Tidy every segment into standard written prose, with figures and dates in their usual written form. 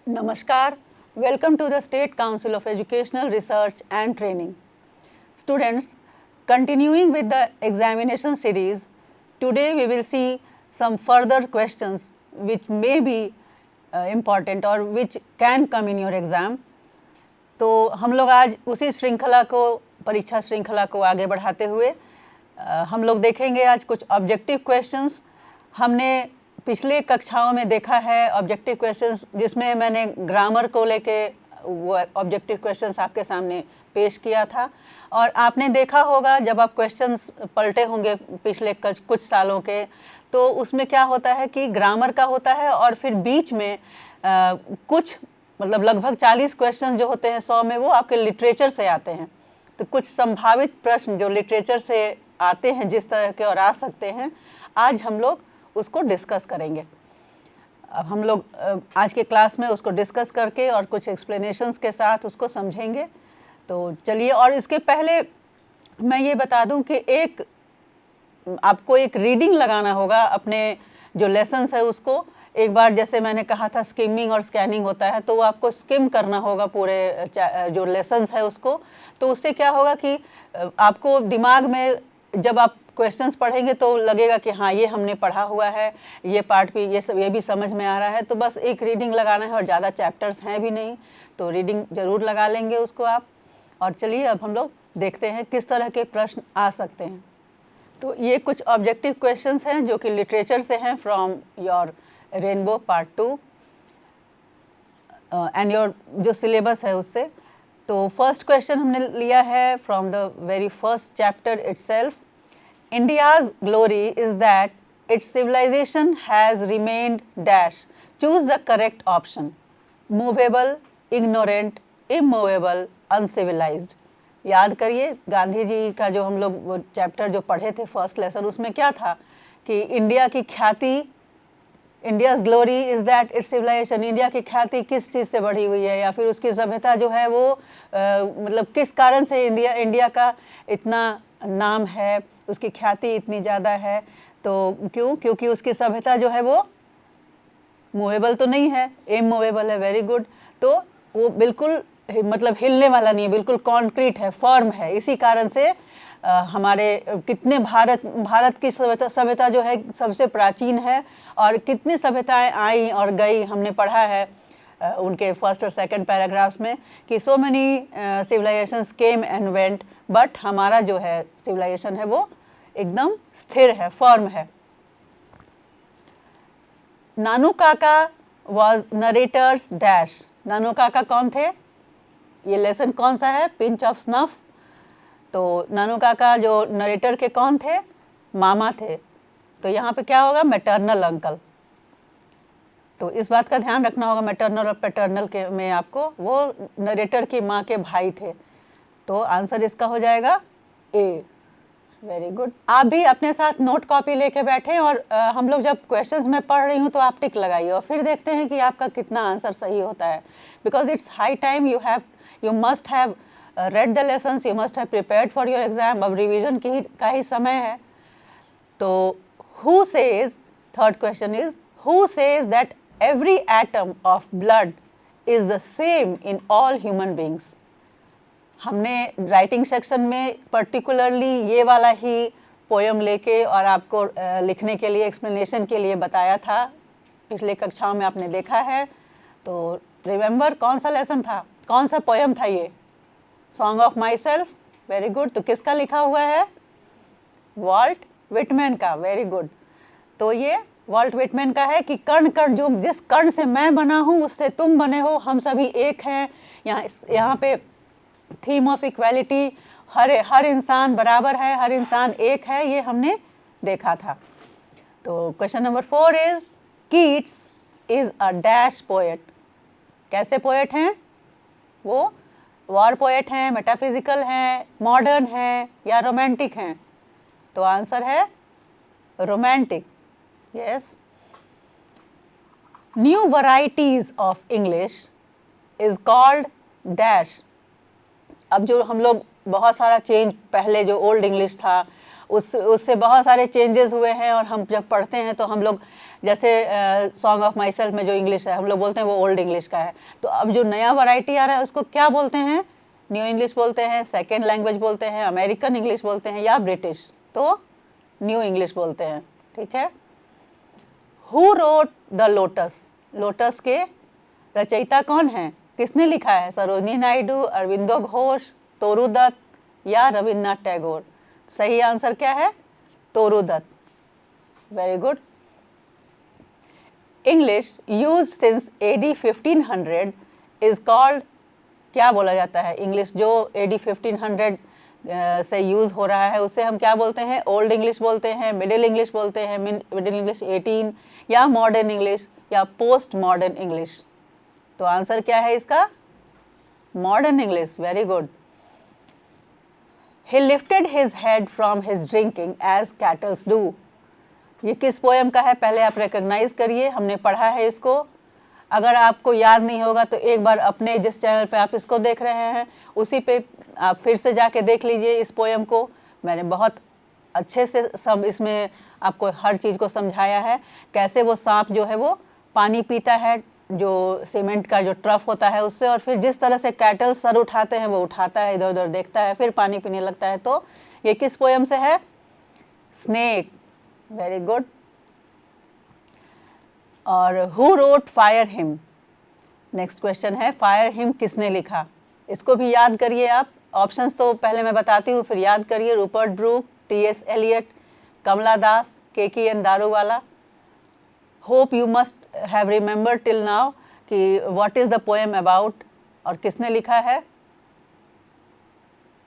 Namaskar. Welcome to the State Council of Educational Research and Training. Students, continuing with the examination series, today we will see some further questions which may be important or which can come in your exam. तो हम लोग आज उसी श्रृंखला को, परीक्षा श्रृंखला को आगे बढ़ाते हुए हम लोग देखेंगे आज कुछ ऑब्जेक्टिव क्वेश्चंस। हमने पिछले कक्षाओं में देखा है ऑब्जेक्टिव क्वेश्चंस, जिसमें मैंने ग्रामर को लेके वो ऑब्जेक्टिव क्वेश्चंस आपके सामने पेश किया था। और आपने देखा होगा जब आप क्वेश्चंस पलटे होंगे पिछले कुछ सालों के, तो उसमें क्या होता है कि ग्रामर का होता है और फिर बीच में कुछ मतलब लगभग 40 क्वेश्चन जो होते हैं 100 में, वो आपके लिटरेचर से आते हैं। तो कुछ संभावित प्रश्न जो लिटरेचर से आते हैं जिस तरह के और आ सकते हैं, आज हम लोग उसको डिस्कस करेंगे। अब हम लोग आज के क्लास में उसको डिस्कस करके और कुछ एक्सप्लेनेशंस के साथ उसको समझेंगे। तो चलिए, और इसके पहले मैं ये बता दूं कि आपको एक रीडिंग लगाना होगा अपने जो लेसन्स है उसको। एक बार जैसे मैंने कहा था स्किमिंग और स्कैनिंग होता है, तो वो आपको स्किम करना होगा पूरे जो लेसन्स है उसको। तो उससे क्या होगा कि आपको दिमाग में जब आप क्वेश्चंस पढ़ेंगे तो लगेगा कि हाँ ये हमने पढ़ा हुआ है, ये पार्ट भी ये भी समझ में आ रहा है। तो बस एक रीडिंग लगाना है और ज़्यादा चैप्टर्स हैं भी नहीं, तो रीडिंग ज़रूर लगा लेंगे उसको आप। और चलिए अब हम लोग देखते हैं किस तरह के प्रश्न आ सकते हैं। तो ये कुछ ऑब्जेक्टिव क्वेश्चंस हैं जो कि लिटरेचर से हैं from your rainbow part 2 and your जो सिलेबस है उससे। तो फर्स्ट क्वेश्चन हमने लिया है from the very first chapter itself. India's glory is that its civilization has remained dash. Choose the correct option. Movable, ignorant, immovable, uncivilized. याद करिए गांधी जी का जो हम लोग वो चैप्टर जो पढ़े थे फर्स्ट लेसन, उसमें क्या था कि इंडिया की ख्याति, India's glory is that its civilisation, India की ख्याति किस चीज़ से बढ़ी हुई है, या फिर उसकी सभ्यता जो है वो मतलब किस कारण से इंडिया का इतना नाम है, उसकी ख्याति इतनी ज़्यादा है। तो क्योंकि उसकी सभ्यता जो है वो मूवेबल तो नहीं है, इमूवेबल है। Very good. तो वो बिल्कुल मतलब हिलने वाला नहीं है, बिल्कुल कॉन्क्रीट है, फर्म है। इसी कारण से हमारे कितने भारत की सभ्यता जो है सबसे प्राचीन है, और कितनी सभ्यताएं आई और गई हमने पढ़ा है उनके फर्स्ट और सेकंड पैराग्राफ्स में कि so many civilisations came and went, but हमारा जो है सिविलाइजेशन है वो एकदम स्थिर है, फर्म है। नानू काका वॉज नरेटर्स डैश। नानू काका कौन थे? ये लेसन कौन सा है? Pinch of snuff. तो नानू काका जो नरेटर के कौन थे? मामा थे। तो यहाँ पे क्या होगा? Maternal uncle. तो इस बात का ध्यान रखना होगा, मैटरनल और पैटर्नल के में आपको, वो नरेटर की माँ के भाई थे। तो आंसर इसका हो जाएगा ए। Very good. आप भी अपने साथ नोट कॉपी लेके बैठें और हम लोग जब क्वेश्चंस मैं पढ़ रही हूँ तो आप टिक लगाइए और फिर देखते हैं कि आपका कितना आंसर सही होता है। Because it's high time, you must have read the lessons, you must have prepared for your exam. अब रिविजन का ही समय है। तो who says, third question is, who says that every atom of blood is the same in all human beings. हमने writing section में particularly ये वाला ही poem लेके और आपको लिखने के लिए, एक्सप्लेनेशन के लिए बताया था, पिछले कक्षाओं में आपने देखा है। तो रिमेंबर कौन सा लेसन था, कौन सा पोएम था ये? Song of my self. Very good. तो किसका लिखा हुआ है? वॉल्ट विटमैन का। Very good. तो ये वॉल्ट विटमैन का है कि कण कण, जो जिस कण से मैं बना हूँ उससे तुम बने हो, हम सभी एक हैं। यहाँ पे थीम ऑफ इक्वालिटी, हर इंसान बराबर है, हर इंसान एक है, ये हमने देखा था। तो question number 4 is, Keats is a dash poet. कैसे पोएट हैं वो? वॉर पोएट हैं, मेटाफिजिकल हैं, मॉडर्न हैं, या रोमांटिक हैं? तो आंसर है romantic. Yes. New varieties of English is called dash. अब जो हम लोग बहुत सारा चेंज, पहले जो ओल्ड इंग्लिश था उससे बहुत सारे चेंजेस हुए हैं, और हम जब पढ़ते हैं तो हम लोग जैसे सॉन्ग ऑफ माई सेल्फ में जो इंग्लिश है हम लोग बोलते हैं वो ओल्ड इंग्लिश का है। तो अब जो नया वैरायटी आ रहा है उसको क्या बोलते हैं? न्यू इंग्लिश बोलते हैं, सेकेंड लैंग्वेज बोलते हैं, अमेरिकन इंग्लिश बोलते हैं या ब्रिटिश, तो न्यू इंग्लिश बोलते हैं। ठीक है। Who wrote the lotus? Lotus के रचयिता कौन है? किसने लिखा है? सरोजिनी नायडू, अरविंदो घोष, तोरू दत्त या रविन्द्रनाथ टैगोर? सही आंसर क्या है? Toru Dutt. Very good. English used since AD 1500 is called, क्या बोला जाता है? इंग्लिश जो AD 1500 से यूज़ हो रहा है उसे हम क्या बोलते हैं? ओल्ड इंग्लिश बोलते हैं, मिडिल इंग्लिश बोलते हैं, मिडिल इंग्लिश 18, या मॉडर्न इंग्लिश, या पोस्ट मॉडर्न इंग्लिश? तो आंसर क्या है इसका? Modern English. Very good. He lifted his head from his drinking as cattles do. ये किस पोएम का है? पहले आप रिकॉग्नाइज करिए, हमने पढ़ा है इसको। अगर आपको याद नहीं होगा तो एक बार अपने जिस चैनल पे आप इसको देख रहे हैं उसी पे आप फिर से जाके देख लीजिए इस पोएम को। मैंने बहुत अच्छे से इसमें आपको हर चीज़ को समझाया है, कैसे वो सांप जो है वो पानी पीता है जो सीमेंट का जो ट्रफ होता है उससे, और फिर जिस तरह से कैटल सर उठाते हैं वो उठाता है, इधर उधर देखता है, फिर पानी पीने लगता है। तो ये किस पोएम से है? स्नेक। Very good. और who wrote fire hymn? Next question है, फायर हिम किसने लिखा? इसको भी याद करिए आप। ऑप्शंस तो पहले मैं बताती हूँ, फिर याद करिए। Rupert Brooke, T.S. Eliot, Kamala Das, KKN Daruwalla. Hope you must have remember till now कि what is the poem about, और किसने लिखा है?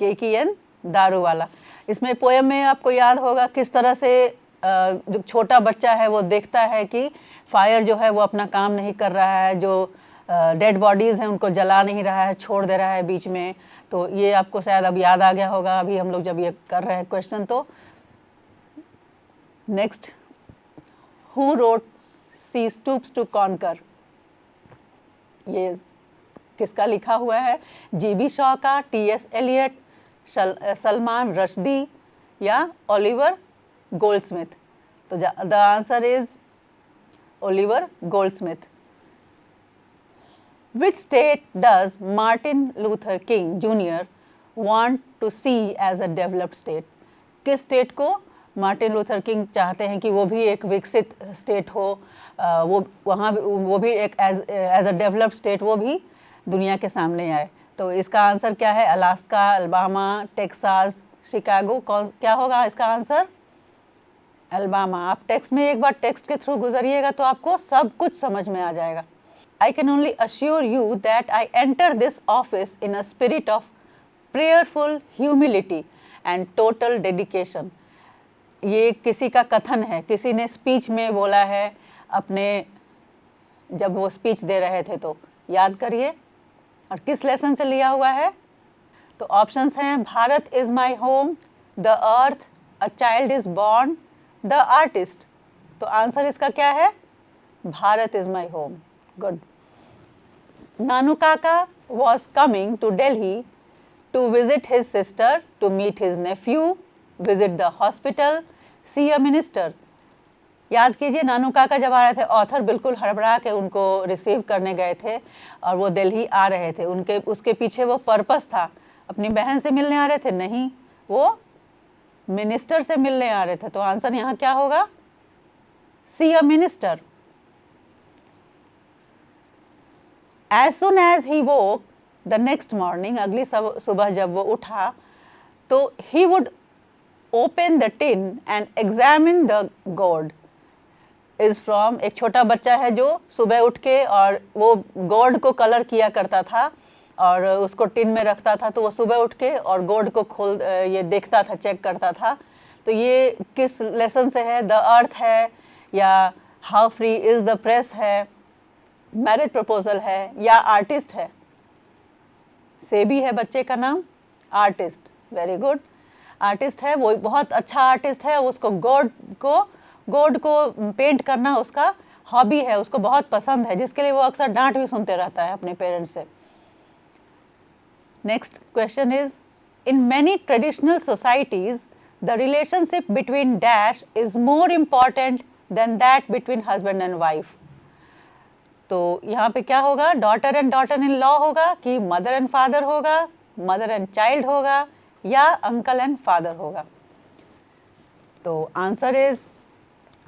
KKN दारूवाला। इसमें पोएम में आपको याद होगा किस तरह से जो छोटा बच्चा है वो देखता है कि फायर जो है वो अपना काम नहीं कर रहा है, जो डेड बॉडीज़ हैं उनको जला नहीं रहा है, छोड़ दे रहा है बीच में। तो ये आपको शायद अब याद आ गया होगा अभी हम लोग जब ये कर रहे हैं क्वेश्चन। तो next, who wrote she stoops to conquer? ये किसका लिखा हुआ है? GB शॉ का, T.S. एलियट, सलमान रश्दी या ओलिवर गोल्डस्मिथ? तो the answer is Oliver Goldsmith. Which state does Martin Luther King Jr. want to see as a developed state? किस state को मार्टिन लूथर किंग चाहते हैं कि वो भी एक विकसित स्टेट हो, वो वहाँ वो भी एक एज अ डेवलप्ड स्टेट वो भी दुनिया के सामने आए? तो इसका आंसर क्या है? Alaska, Alabama, Texas, Chicago? कौन क्या होगा इसका आंसर? अल्बामा। आप टेक्स्ट में एक बार टेक्स्ट के थ्रू गुजरिएगा तो आपको सब कुछ समझ में आ जाएगा। I can only assure you that I enter this office in a spirit of prayerful humility and total dedication. ये किसी का कथन है, किसी ने स्पीच में बोला है अपने, जब वो स्पीच दे रहे थे। तो याद करिए, और किस लेसन से लिया हुआ है? तो ऑप्शंस हैं Bharat is my home, the earth, a child is born, the artist. तो आंसर इसका क्या है? Bharat is my home. Good. Nanu Kaka was coming to Delhi to visit his sister, to meet his nephew, visit the hospital, see a minister. याद कीजिए, नानू काका जब आ रहे थे, ऑथर बिल्कुल हड़बड़ा के उनको रिसीव करने गए थे और वो दिल्ली आ रहे थे। उसके पीछे वो पर्पस था, अपनी बहन से मिलने आ रहे थे? नहीं, वो मिनिस्टर से मिलने आ रहे थे। तो आंसर यहाँ क्या होगा? C a minister. As soon as he woke the next morning, अगली सुबह जब वो उठा तो he would open the tin and examine the gourd. Is from एक छोटा बच्चा है जो सुबह उठ के और वो गोर्ड को कलर किया करता था और उसको टिन में रखता था। तो वो सुबह उठ के और गोर्ड को ये देखता था, चेक करता था। तो ये किस लेसन से है? द अर्थ है, या how free is the press है, मैरिज प्रपोजल है, या आर्टिस्ट है? सेबी है बच्चे का नाम, आर्टिस्ट। वेरी गुड, आर्टिस्ट है, वो बहुत अच्छा आर्टिस्ट है। उसको गोड को पेंट करना उसका हॉबी है, उसको बहुत पसंद है, जिसके लिए वो अक्सर डांट भी सुनते रहता है अपने पेरेंट्स से। Next question is, in many traditional societies the relationship between dash is more important than that between husband and wife. तो यहाँ पे क्या होगा, daughter and daughter in law होगा कि मदर एंड फादर होगा, मदर एंड चाइल्ड होगा, या अंकल एंड फादर होगा। तो answer is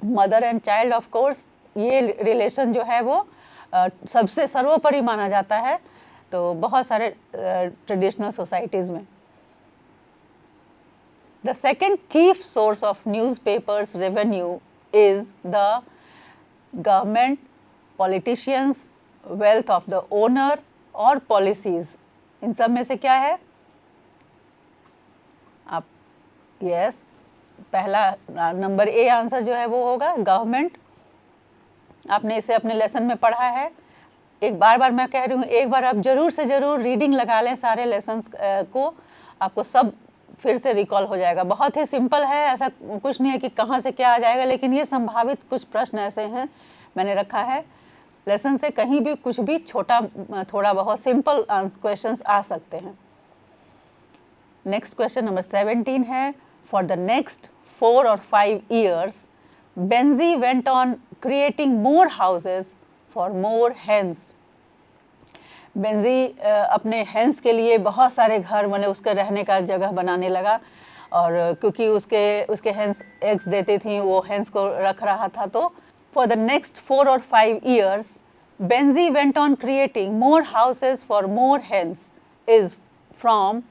mother and child. Of course ये रिलेशन जो है वो सबसे सर्वोपरि माना जाता है, तो बहुत सारे ट्रेडिशनल सोसाइटीज़ में। The second chief source of newspapers revenue is the government, politicians, wealth of the owner और पॉलिसीज। इन सब में से क्या है? आप यस, पहला नंबर ए आंसर जो है वो होगा गवर्नमेंट। आपने इसे अपने लेसन में पढ़ा है। एक बार मैं कह रही हूँ, एक बार आप जरूर से जरूर रीडिंग लगा लें सारे लेसन्स को, आपको सब फिर से रिकॉल हो जाएगा। बहुत ही सिंपल है, ऐसा कुछ नहीं है कि कहाँ से क्या आ जाएगा, लेकिन ये संभावित कुछ प्रश्न ऐसे हैं मैंने रखा है। लेसन से कहीं भी कुछ भी छोटा थोड़ा बहुत सिंपल क्वेश्चंस आ सकते हैं। नेक्स्ट क्वेश्चन नंबर 17 है, for the next 4 or 5 years Benji went on creating more houses for more hence. Benji अपने हेंस के लिए बहुत सारे घर बने, उसके रहने का जगह बनाने लगा, और क्योंकि उसके हेंस एग्स देती थी, वो हेंस को रख रहा था। तो for the next 4 or 5 years Benji went on creating more houses for more hence is from.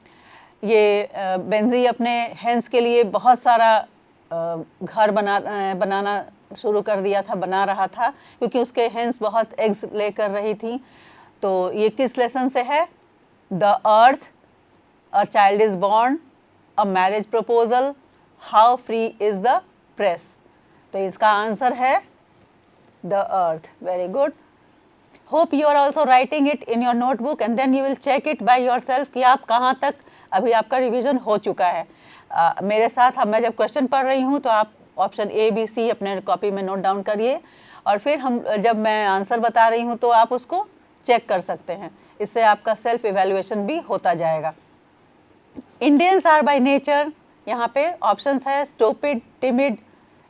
ये बेंजी अपने हेंस के लिए बहुत सारा घर बनाना शुरू कर दिया था, बना रहा था, क्योंकि उसके हेंस बहुत एग्स लेकर रही थी। तो ये किस लेसन से है? The earth, a child is born, a marriage proposal, how free is the press. तो इसका आंसर है the earth. Very good. Hope you are also writing it in your notebook and then you will check it by yourself कि आप कहाँ तक अभी आपका revision हो चुका है। मेरे साथ अब मैं जब क्वेश्चन पढ़ रही हूँ तो आप ऑप्शन ए बी सी अपने कॉपी में नोट डाउन करिए, और फिर जब मैं आंसर बता रही हूँ तो आप उसको चेक कर सकते हैं। इससे आपका सेल्फ इवेल्युएशन भी होता जाएगा। इंडियंस आर बाय नेचर, यहाँ पे ऑप्शंस है stupid, timid,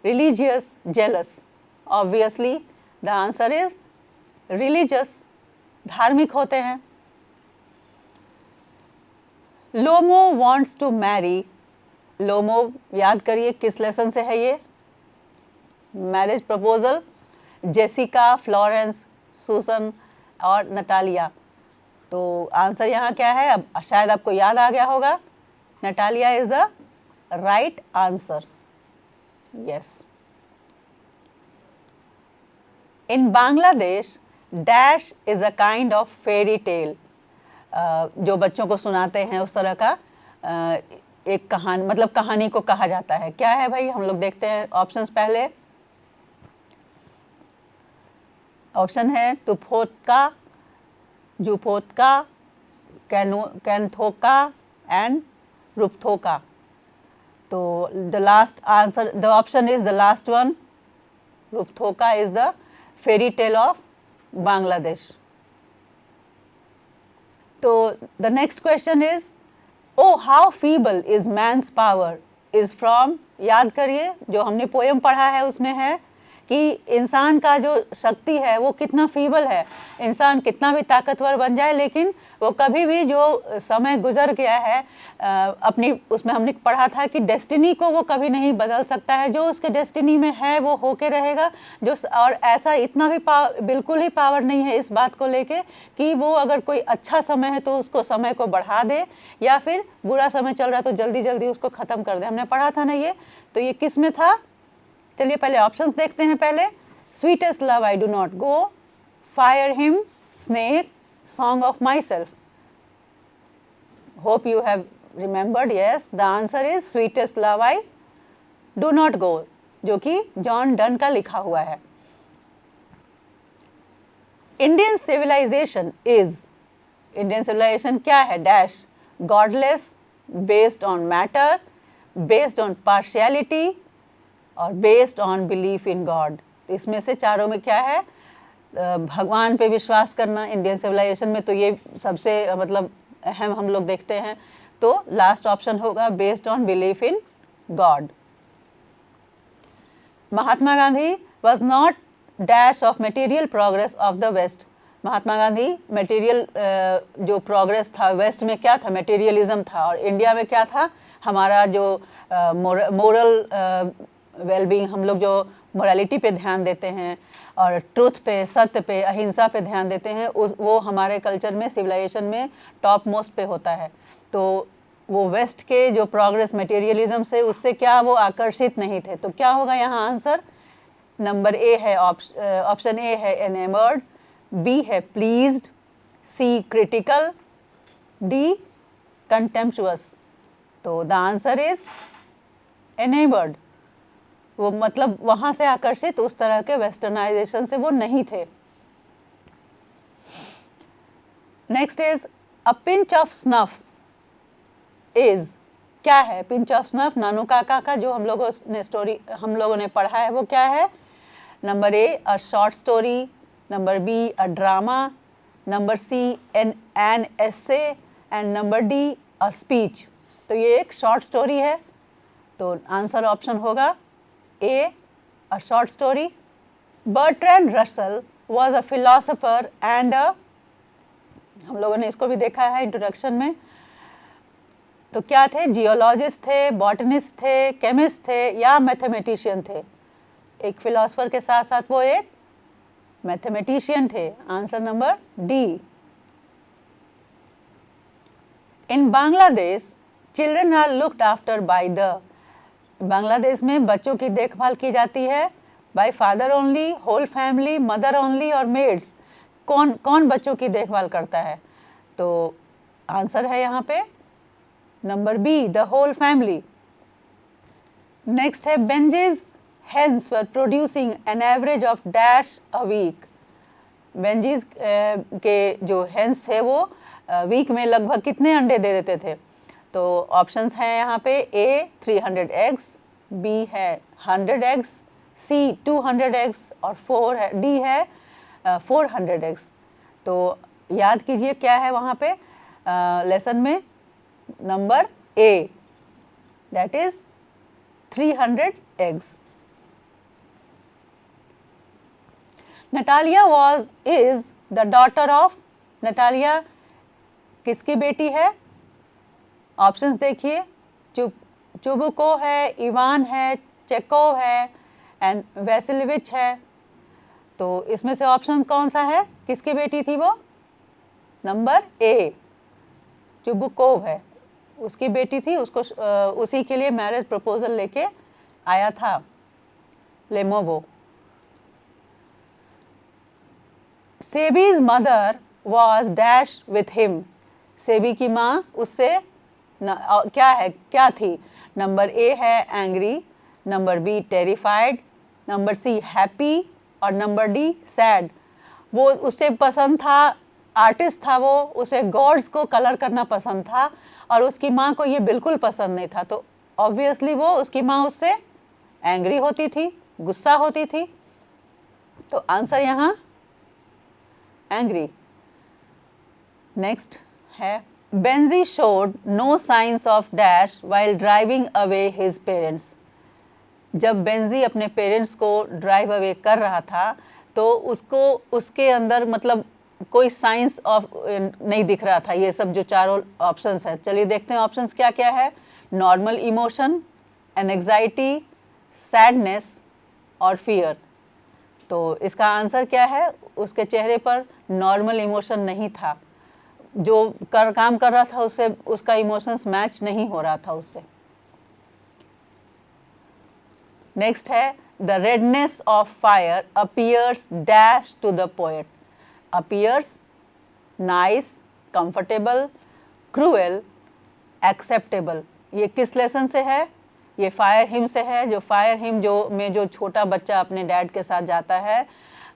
religious, jealous. Obviously the answer is religious, धार्मिक होते हैं। लोमो वॉन्ट्स टू मैरी। लोमो याद करिए किस लेसन से है ये? Marriage proposal. Jessica, Florence, Susan और नटालिया। तो आंसर यहाँ क्या है? अब शायद आपको याद आ गया होगा, Natalia is the right answer. Yes. In Bangladesh dash is a kind of fairy tale. जो बच्चों को सुनाते हैं उस तरह का एक कहानी, मतलब कहानी को कहा जाता है। क्या है भाई? हम लोग देखते हैं ऑप्शंस। पहले ऑप्शन है तुफोत्का, जुफोत्का, कैंथोका एंड रुपथोका। तो the last answer, the option is the last one, रुपथोका is the fairy tale of Bangladesh. तो the next question is, O how feeble is man's power is from. याद करिए जो हमने पोएम पढ़ा है उसमें है कि इंसान का जो शक्ति है वो कितना फीबल है। इंसान कितना भी ताकतवर बन जाए, लेकिन वो कभी भी जो समय गुजर गया है अपनी, उसमें हमने पढ़ा था कि डेस्टिनी को वो कभी नहीं बदल सकता है। जो उसके डेस्टिनी में है वो होके रहेगा। जो और ऐसा इतना भी बिल्कुल ही पावर नहीं है इस बात को लेके कि वो अगर कोई अच्छा समय है तो उसको समय को बढ़ा दे, या फिर बुरा समय चल रहा है तो जल्दी जल्दी उसको ख़त्म कर दे। हमने पढ़ा था ना ये। तो ये किस में था? चलिए पहले ऑप्शंस देखते हैं। पहले sweetest love I do not go, fire hymn, snake, song of myself. Hope you have remembered. Yes, the answer is sweetest love I do not go, जो कि जॉन डन का लिखा हुआ है। Indian civilization is, Indian civilization क्या है? Dash, godless, based on matter, based on partiality और based on belief in God. तो इसमें से चारों में क्या है? भगवान पे विश्वास करना। इंडियन सिविलाइजेशन में तो ये सबसे मतलब अहम हम लोग देखते हैं। तो लास्ट ऑप्शन होगा based on belief in God. Mahatma Gandhi was not dash of material progress of the West. Mahatma Gandhi material जो प्रोग्रेस था वेस्ट में क्या था, मटेरियलिज्म था, और इंडिया में क्या था, हमारा जो मोरल वेलबींग, हम लोग जो मोरालिटी पे ध्यान देते हैं और ट्रूथ पे, सत्य पे, अहिंसा पे ध्यान देते हैं, वो हमारे कल्चर में, सिविलाइजेशन में टॉप मोस्ट पे होता है। तो वो वेस्ट के जो प्रोग्रेस मटेरियलिज्म से, उससे क्या वो आकर्षित नहीं थे। तो क्या होगा यहाँ आंसर, नंबर ए है, ऑप्शन ए है एनेमर्ड, बी है प्लीज्ड, सी क्रिटिकल, डी कंटेम्पचुअस। तो द आंसर इज एनेमर्ड। वो मतलब वहाँ से आकर्षित, उस तरह के वेस्टर्नाइजेशन से वो नहीं थे। Next is a pinch of snuff is, क्या है पिंच ऑफ स्नफ, नानू काका का जो हम लोगों ने पढ़ा है वो क्या है, number A a short story, number B a drama, number C an essay, and number D a speech. तो ये एक शॉर्ट स्टोरी है, तो आंसर ऑप्शन होगा A a short story. Bertrand Russell was a philosopher and हम लोगों ने इसको भी देखा है इंट्रोडक्शन में। तो क्या थे, जियोलॉजिस्ट थे, बॉटनिस्ट थे, केमिस्ट थे, या मैथमेटिशियन थे। एक फिलोसोफर के साथ साथ वो एक मैथमेटिशियन थे। Answer number D. In Bangladesh children are looked after by the, Bangladesh में बच्चों की देखभाल की जाती है by father only, whole family, mother only or maids. कौन कौन बच्चों की देखभाल करता है, तो आंसर है यहाँ पे number B, the whole family. Next है Benjie's hens were producing an average of dash a week. Benjie's के जो हेन्स थे वो वीक में लगभग कितने अंडे दे देते थे। तो ऑप्शंस हैं यहाँ पे, ए 300 एग्स, बी है 100 एग्स, सी 200 एग्स और डी है 400 एग्स। तो याद कीजिए क्या है वहाँ पे लेसन में, number A, that is 300 eggs. Natalia is the daughter of, Natalia किसकी बेटी है, ऑप्शंस देखिए, चुबुको है, इवान है, चेकोव है एंड वैसिलिविच है। तो इसमें से ऑप्शन कौन सा है, किसकी बेटी थी वो, नंबर ए, चुबुकोव है, उसकी बेटी थी, उसको उसी के लिए मैरिज प्रपोजल लेके आया था लेमोवो। Sebi's mother was dash with him, Sebi की माँ उससे क्या थी, नंबर ए है angry, number B terrified, number C happy और नंबर डी सैड। वो उसे पसंद था, आर्टिस्ट था वो, उसे गॉड्स को कलर करना पसंद था और उसकी माँ को ये बिल्कुल पसंद नहीं था। तो ऑब्वियसली वो, उसकी माँ उससे एंग्री होती थी, गुस्सा होती थी। तो आंसर यहाँ एंग्री। नेक्स्ट है Benjy showed no signs of dash while driving away his parents. जब बेंजी अपने पेरेंट्स को ड्राइव अवे कर रहा था तो उसको उसके अंदर मतलब कोई साइंस ऑफ नहीं दिख रहा था। ये सब जो चारों ऑप्शंस है, चलिए देखते हैं ऑप्शंस क्या क्या है। नॉर्मल इमोशन, एंग्जाइटी, सैडनेस और फियर। तो इसका आंसर क्या है, उसके चेहरे पर नॉर्मल इमोशन नहीं था, जो काम कर रहा था उससे उसका इमोशंस मैच नहीं हो रहा था उससे। नेक्स्ट है the redness of fire appears dash to the poet. Appears nice, comfortable, cruel, acceptable. ये किस लेसन से है, ये फायर हिम से है। जो फायर हिम जो छोटा बच्चा अपने डैड के साथ जाता है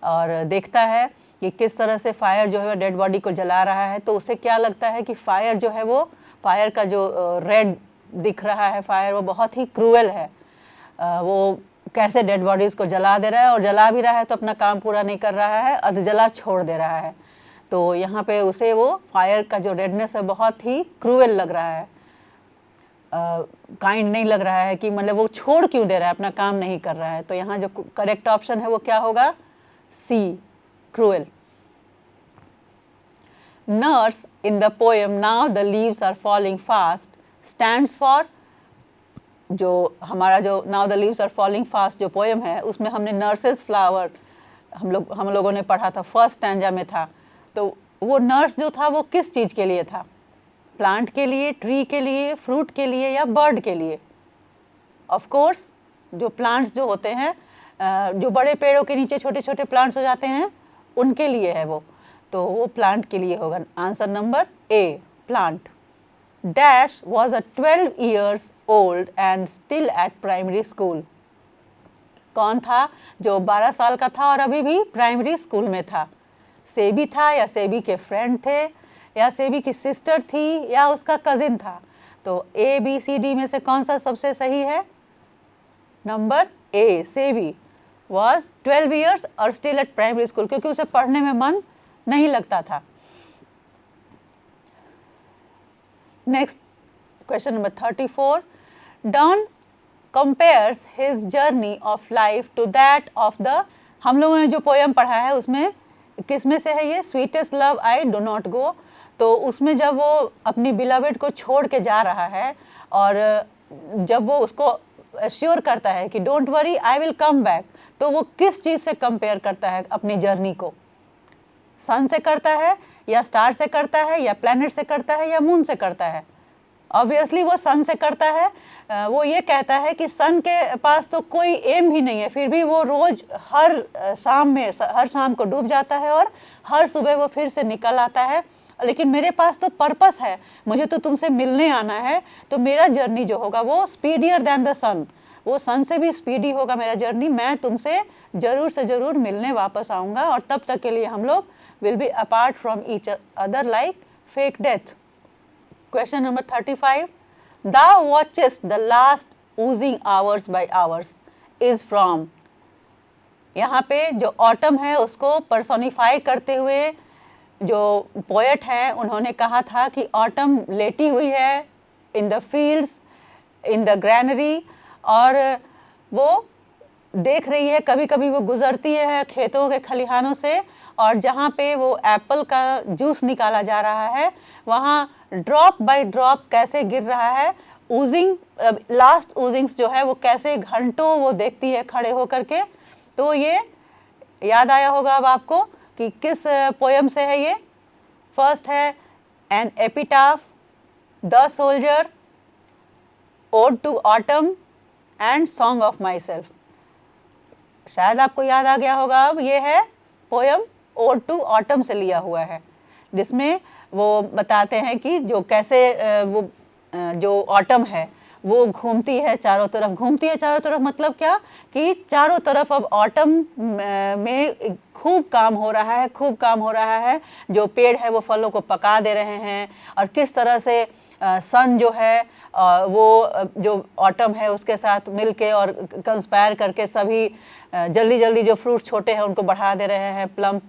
और देखता है कि किस तरह से फायर जो है डेड बॉडी को जला रहा है, तो उसे क्या लगता है कि फायर जो है वो, फायर का जो रेड दिख रहा है फायर, वो बहुत ही क्रूएल है। वो कैसे डेड बॉडीज़ को जला दे रहा है, और जला भी रहा है तो अपना काम पूरा नहीं कर रहा है, अधजला छोड़ दे रहा है। तो यहाँ पे उसे वो फायर का जो रेडनेस है बहुत ही क्रूएल लग रहा है। काइंड नहीं लग रहा है, कि मतलब वो छोड़ क्यों दे रहा है, अपना काम नहीं कर रहा है। तो यहाँ जो करेक्ट ऑप्शन है वो क्या होगा, C, cruel. Nurse in the poem now the leaves are falling fast stands for, जो हमारा जो now the leaves are falling fast जो पोएम है उसमें हमने नर्सेस फ्लावर हम लोगों ने पढ़ा था, फर्स्ट स्टैंजा में था। तो वो नर्स जो था वो किस चीज़ के लिए था, प्लांट के लिए, ट्री के लिए, फ्रूट के लिए या बर्ड के लिए? ऑफ कोर्स जो प्लांट्स जो होते हैं, जो बड़े पेड़ों के नीचे छोटे छोटे प्लांट्स हो जाते हैं उनके लिए है वो, तो वो प्लांट के लिए होगा। Answer number A, plant. Dash was a 12 years old and still at primary school. कौन था जो 12 साल का था और अभी भी प्राइमरी स्कूल में था? सेबी था, या सेबी के फ्रेंड थे, या सेबी की सिस्टर थी, या उसका कजिन था? तो ए बी सी डी में से कौन सा सबसे सही है? Number A, Sebi was 12 years और स्टिल एट प्राइमरी स्कूल, क्योंकि उसे पढ़ने में मन नहीं लगता था। Next question number 34। Don compares his journey of life to that of the, हम लोगों ने जो पोएम पढ़ा है उसमें किस में से है ये? Sweetest love I do not गो। तो उसमें जब वो अपनी बिलवेड को छोड़ के जा रहा है और जब वो उसको अश्योर करता है कि don't worry I will come back, तो वो किस चीज़ से कंपेयर करता है अपनी जर्नी को? सन से करता है, या स्टार से करता है, या प्लैनेट से करता है, या मून से करता है? ऑब्वियसली वो सन से करता है। वो ये कहता है कि सन के पास तो कोई एम ही नहीं है, फिर भी वो रोज़ हर शाम को डूब जाता है और हर सुबह वो फिर से निकल आता है। लेकिन मेरे पास तो पर्पस है, मुझे तो तुमसे मिलने आना है, तो मेरा जर्नी जो होगा वो स्पीडियर दैन द सन, वो सन से भी स्पीडी होगा मेरा जर्नी। मैं तुमसे ज़रूर से ज़रूर मिलने वापस आऊँगा, और तब तक के लिए हम लोग will be apart from each other like fake death. Question number 35. Thou watchest the last oozing hours by hours is from. यहाँ पे जो ऑटम है उसको पर्सोनिफाई करते हुए जो पोएट हैं उन्होंने कहा था कि ऑटम लेटी हुई है in the fields, in the granary, और वो देख रही है, कभी कभी वो गुजरती है खेतों के खलिहानों से, और जहाँ पे वो एप्पल का जूस निकाला जा रहा है वहाँ ड्रॉप बाय ड्रॉप कैसे गिर रहा है, ऊजिंग, लास्ट ऊजिंग्स जो है वो कैसे घंटों वो देखती है खड़े होकर के। तो ये याद आया होगा अब आपको कि किस पोएम से है ये? फर्स्ट है an epitaph, the soldier, ode to autumn and song of myself. शायद आपको याद आ गया होगा अब, ये है पोएम ओड टू ऑटम से लिया हुआ है, जिसमें वो बताते हैं कि जो कैसे वो जो ऑटम है वो घूमती है चारों तरफ। घूमती है चारों तरफ मतलब क्या, कि चारों तरफ अब ऑटम में खूब काम हो रहा है, खूब काम हो रहा है। जो पेड़ है वो फलों को पका दे रहे हैं, और किस तरह से सन जो है वो जो ऑटम है उसके साथ मिलके और कंस्पायर करके सभी जल्दी जल्दी जो फ्रूट छोटे हैं उनको बढ़ा दे रहे हैं, प्लम्प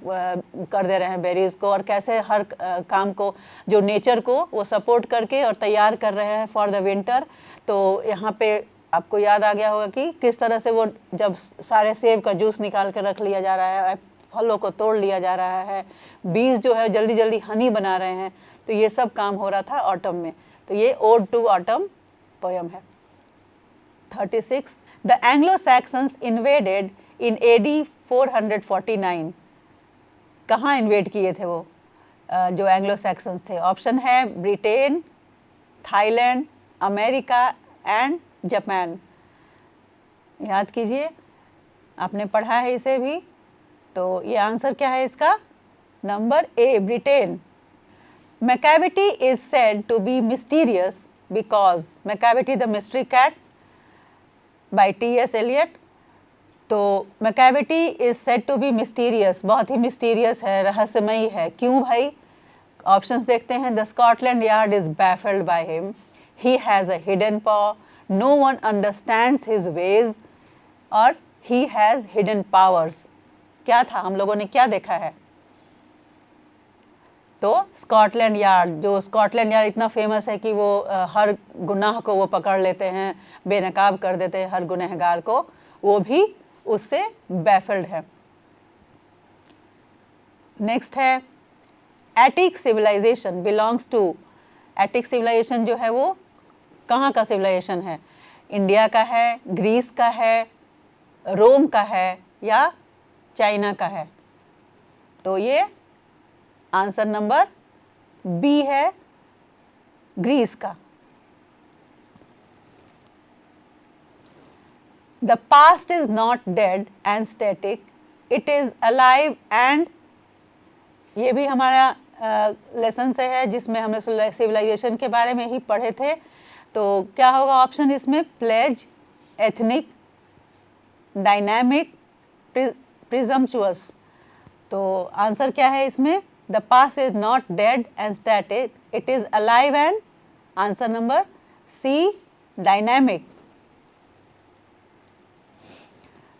कर दे रहे हैं बेरीज़ को, और कैसे हर काम को जो नेचर को वो सपोर्ट करके और तैयार कर रहे हैं फॉर द विंटर। तो यहाँ पे आपको याद आ गया होगा कि किस तरह से वो जब सारे सेब का जूस निकाल कर रख लिया जा रहा है, फलों को तोड़ लिया जा रहा है, बीज जो है जल्दी जल्दी हनी बना रहे हैं, तो ये सब काम हो रहा था ऑटम में। तो ये ओड टू ऑटम पोएम है। 36. The Anglo-Saxons invaded in AD 449. कहाँ इन्वेड किए थे वो जो एंग्लो सैक्सन्स थे? ऑप्शन है Britain, Thailand, America and Japan. याद कीजिए, आपने पढ़ा है इसे भी। तो ये आंसर क्या है इसका? Number A, Britain. Macavity is said to be mysterious because, Macavity the mystery cat by T.S. Eliot। तो Macavity is said to be mysterious, बहुत ही मिस्टीरियस है, रहस्यमयी है। क्यों भाई? ऑप्शंस देखते हैं। The Scotland Yard is baffled by him, he has a hidden paw, no one understands his ways, और ही हैज़ हिडन पावर्स। क्या था? हम लोगों ने क्या देखा है? तो स्कॉटलैंड यार्ड, जो स्कॉटलैंड यार्ड इतना फेमस है कि वो हर गुनाह को वो पकड़ लेते हैं, बेनकाब कर देते हैं हर गुनहगार को, वो भी उससे बैफल्ड है। नेक्स्ट है Attic civilisation belongs to, Attic civilisation जो है वो कहाँ का सिविलाइजेशन है? इंडिया का है, ग्रीस का है, रोम का है या चाइना का है? तो ये आंसर नंबर बी है, ग्रीस का। The past is not dead and static, it is alive and, ये भी हमारा लेसन से है जिसमें हमने सिविलाइजेशन के बारे में ही पढ़े थे। तो क्या होगा ऑप्शन इसमें? Pledge, ethnic, dynamic, presumptuous. तो आंसर क्या है इसमें? The past is not dead and static, it is alive and, answer number C, dynamic.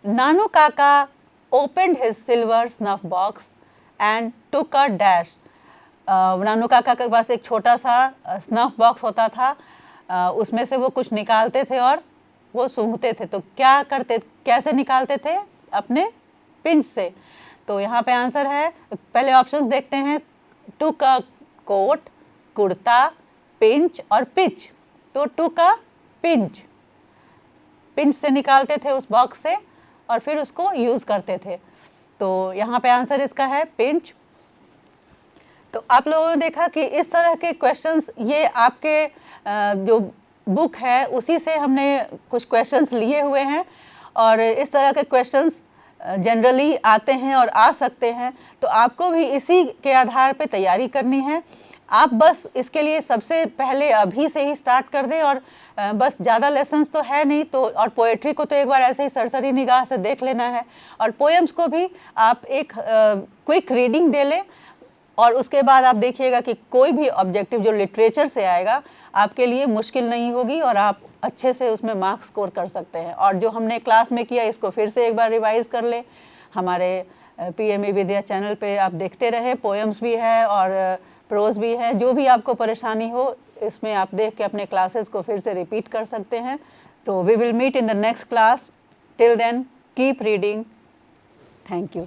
Nanu Kaka opened his silver snuff box and took a dash. नानू काका के पास एक छोटा सा स्नफ बॉक्स होता था, उसमें से वो कुछ निकालते थे और वो सूंघते थे। तो क्या करते, कैसे निकालते थे? अपने पिंच से। तो यहाँ पे आंसर है, पहले ऑप्शंस देखते हैं, टुक अ कोट, कुर्ता, पिंच और पिच। तो टुक अ पिंच, पिंच से निकालते थे उस बॉक्स से और फिर उसको यूज़ करते थे। तो यहाँ पे आंसर इसका है पिंच। तो आप लोगों ने देखा कि इस तरह के क्वेश्चंस, ये आपके जो बुक है उसी से हमने कुछ क्वेश्चंस लिए हुए हैं और इस तरह के क्वेश्चंस जनरली आते हैं और आ सकते हैं। तो आपको भी इसी के आधार पे तैयारी करनी है। आप बस इसके लिए सबसे पहले अभी से ही स्टार्ट कर दें और बस ज़्यादा लेसन्स तो है नहीं, तो और पोएट्री को तो एक बार ऐसे ही सरसरी निगाह से देख लेना है और पोएम्स को भी आप एक क्विक रीडिंग दे लें और उसके बाद आप देखिएगा कि कोई भी ऑब्जेक्टिव जो लिटरेचर से आएगा आपके लिए मुश्किल नहीं होगी और आप अच्छे से उसमें मार्क्स स्कोर कर सकते हैं। और जो हमने क्लास में किया इसको फिर से एक बार रिवाइज कर लें। हमारे PME विद्या चैनल पे आप देखते रहें, पोएम्स भी है और प्रोज भी है। जो भी आपको परेशानी हो इसमें आप देख के अपने क्लासेस को फिर से रिपीट कर सकते हैं। तो we will meet in the next class. Till then keep reading. Thank you.